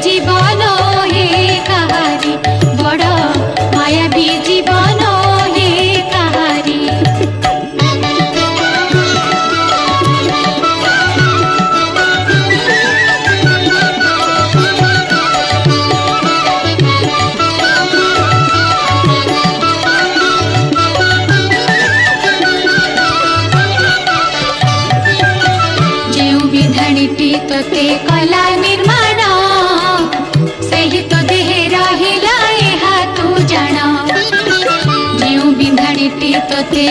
जीवन हे कहारी बड़ मायावी जीवन हे कहारी। तोते कला निर्माण सही तो देह रहिला एहा तू जान। जो विधानीटी तोते